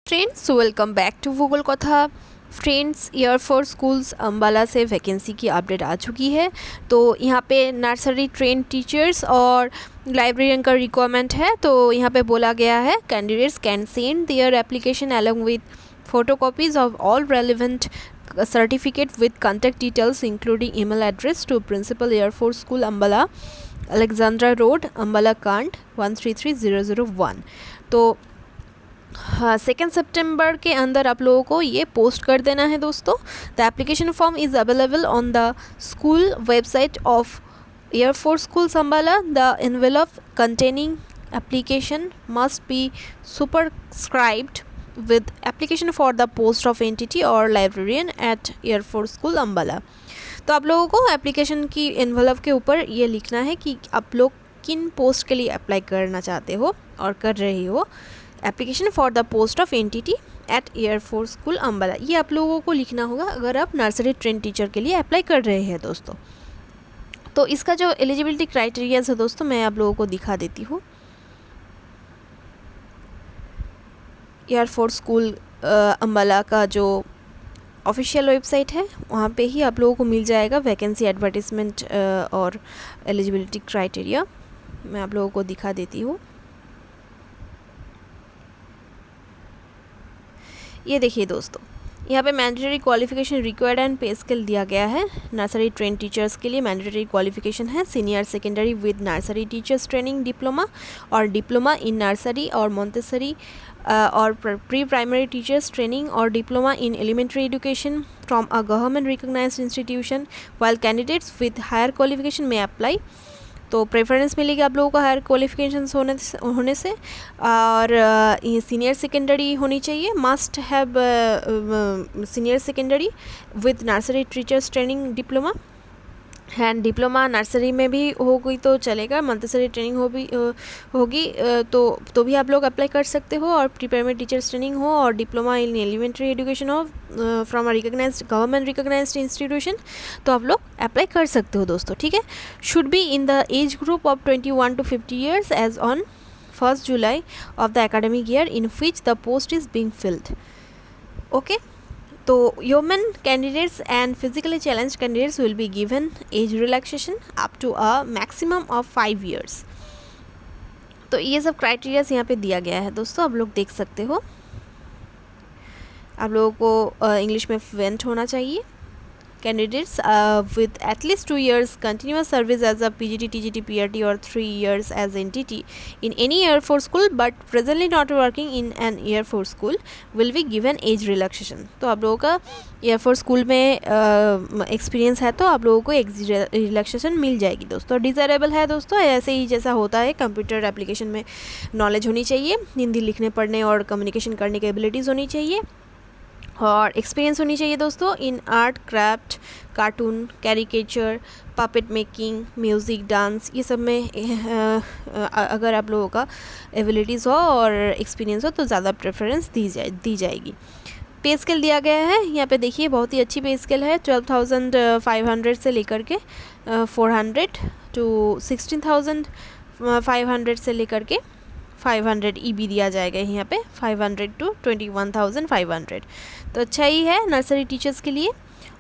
Friends welcome back to भूगोल कथा। Friends air force schools Ambala से वैकेंसी की अपडेट आ चुकी है। तो यहाँ पे नर्सरी ट्रेन टीचर्स और लाइब्रेरियन का रिक्वायरमेंट है। तो यहाँ पे बोला गया है candidates can send their application along with photocopies of all relevant certificate with contact details including email address to principal air force school Ambala, Alexandra road, Ambala cantt 133001। तो हाँ, 2 सितंबर के अंदर आप लोगों को ये पोस्ट कर देना है दोस्तों। The application form is available on the school website of air force school Ambala. The envelope containing application must be superscribed with application for the post of entity or librarian at air force school Ambala. तो आप लोगों को application की envelope के ऊपर ये लिखना है कि आप लोग किन पोस्ट के लिए अप्लाई करना चाहते हो और कर रही हो। Application for the post of NTT at air force school Ambala, ये आप लोगों को लिखना होगा अगर आप नर्सरी ट्रेन टीचर के लिए अप्लाई कर रहे हैं दोस्तों। तो इसका जो एलिजिबिलिटी क्राइटेरियाज है दोस्तों मैं आप लोगों को दिखा देती हूँ। एयरफोर्स स्कूल अम्बाला का जो ऑफिशियल वेबसाइट है वहाँ पे ही आप लोगों को मिल जाएगा वैकेंसी एडवर्टीजमेंट और एलिजिबिलिटी क्राइटेरिया। मैं आप लोगों को दिखा देती हूँ। ये देखिए दोस्तों, यहाँ पे mandatory qualification required and pay scale दिया गया है। नर्सरी ट्रेन टीचर्स के लिए मैंडेटरी क्वालिफिकेशन है senior secondary with nursery teachers training diploma और डिप्लोमा इन नर्सरी और मोंटेसरी और प्री प्राइमरी टीचर्स ट्रेनिंग और diploma in elementary education from a government recognised institution, while candidates with higher qualification में apply. तो preference मिलेगी आप लोगों को हायर क्वालिफिकेशंस होने से और सीनियर सेकेंडरी होनी चाहिए। Must have senior secondary with nursery teachers training diploma and diploma nursery में भी होगी तो चलेगा, मोंटेसरी ट्रेनिंग होगी तो भी आप लोग अप्लाई कर सकते हो। और प्री प्राइमरी टीचर्स ट्रेनिंग हो और डिप्लोमा इन एलिमेंट्री एजुकेशन हो from a recognised government recognised institution, तो आप लोग अप्लाई कर सकते हो दोस्तों। ठीक है, should be in the age group of 21 to 50 years age on 1 July of the academic year in which the post is being filled. Okay. तो women candidates and physically challenge candidates will be given age relaxation up to a maximum of 5 years। तो ये सब criterias यहाँ पे दिया गया है दोस्तों, आप लोग देख सकते हो। आप लोगों को इंग्लिश में फ्लुएंट होना चाहिए। Candidates with at least 2 years continuous service as a PGT, TGT, PRT or 3 years as NTT in any Air Force school but presently not working in an Air Force school will be given age relaxation। तो आप लोगों का Air Force school में experience है तो आप लोगों को एज रिलैक्सेशन मिल जाएगी दोस्तों। डिज़ायरेबल है दोस्तों, ऐसे ही जैसा होता है कंप्यूटर एप्लीकेशन में नॉलेज होनी चाहिए, हिंदी लिखने पढ़ने और कम्युनिकेशन करने की एबिलिटीज़ होनी चाहिए और एक्सपीरियंस होनी चाहिए दोस्तों इन art, craft, cartoon, caricature, puppet making, music, dance, ये सब में अगर आप लोगों का एबिलिटीज़ हो और एक्सपीरियंस हो तो ज़्यादा प्रेफरेंस दी जाएगी। पे स्केल दिया गया है यहाँ पे देखिए, बहुत ही अच्छी पे स्केल है। 12,500 से लेकर के 400 to 16,500 से लेकर के 500 EB दिया जाएगा यहाँ पे 500 to 21,500। तो अच्छा ही है नर्सरी टीचर्स के लिए।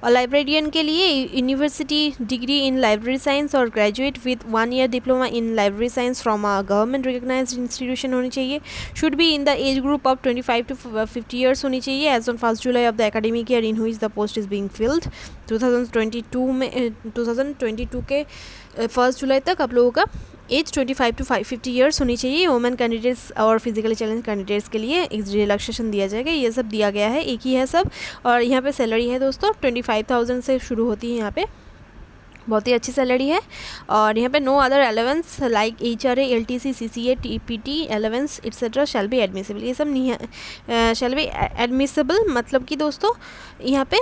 और लाइब्रेरियन के लिए university degree in library science और graduate with 1 year diploma in library science from a government recognised institution होनी चाहिए। Should be in the age group of 25 to 50 years होनी चाहिए age on 1 July of the academic year in which the post is being filled. 2022 के 1 जुलाई तक आप लोगों का as 25 to 50 years होनी चाहिए। वुमेन कैंडिडेट्स और फिजिकली चैलेंज कैंडिडेट्स के लिए एज रिलैक्सेशन दिया जाएगा। ये सब दिया गया है, एक ही है सब। और यहाँ पे सैलरी है दोस्तों 25,000 से शुरू होती है यहाँ पे, बहुत ही अच्छी सैलरी है। और यहाँ पे no other allowance like HRA, LTC, CCA, TPT allowance etcetera shall be admissible, ये सब नहीं है शैल बी एडमिसिबल, मतलब कि दोस्तों यहाँ पे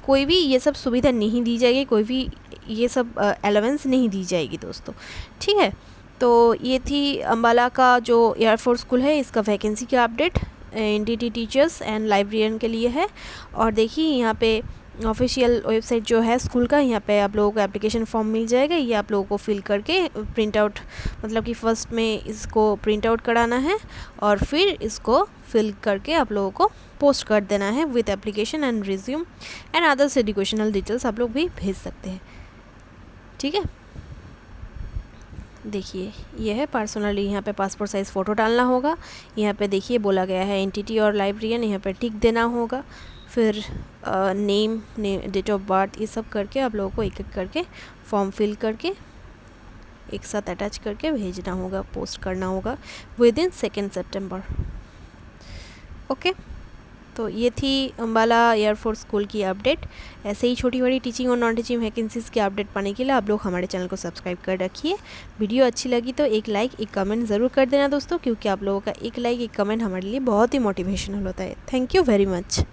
कोई भी ये सब सुविधा नहीं दी जाएगी, कोई भी ये सब अलाउंस नहीं दी जाएगी दोस्तों। ठीक है, तो ये थी अम्बाला का जो एयरफोर्स स्कूल है इसका वैकेंसी का update NTT teachers and librarian के लिए है। और देखिए यहाँ पे ऑफिशियल वेबसाइट जो है स्कूल का, यहाँ पे आप लोगों को एप्लीकेशन फॉर्म मिल जाएगा। ये आप लोगों को फिल करके प्रिंट आउट, मतलब कि फ़र्स्ट में इसको प्रिंट आउट कराना है और फिर इसको फिल करके आप लोगों को पोस्ट कर देना है with application and resume and others educational details आप लोग भी भेज सकते हैं। ठीक है, देखिए ये है पर्सनली, यहाँ पे पासपोर्ट साइज़ फ़ोटो डालना होगा। यहाँ पे देखिए बोला गया है एंटिटी और लाइब्रेरियन, यहाँ पे टिक देना होगा। फिर नेम, डेट ऑफ बर्थ, ये सब करके आप लोगों को एक एक करके फॉर्म फिल करके एक साथ अटैच करके भेजना होगा, पोस्ट करना होगा विद इन 2 सितंबर। ओके, तो ये थी अम्बाला एयरफोर्स स्कूल की अपडेट। ऐसे ही छोटी बड़ी टीचिंग और नॉन टीचिंग वैकेंसीज़ के अपडेट पाने के लिए आप लोग हमारे चैनल को सब्सक्राइब कर रखिए। वीडियो अच्छी लगी तो एक लाइक, एक कमेंट ज़रूर कर देना दोस्तों, क्योंकि आप लोगों का एक लाइक, एक कमेंट हमारे लिए बहुत ही मोटिवेशनल होता है। Thank you very much.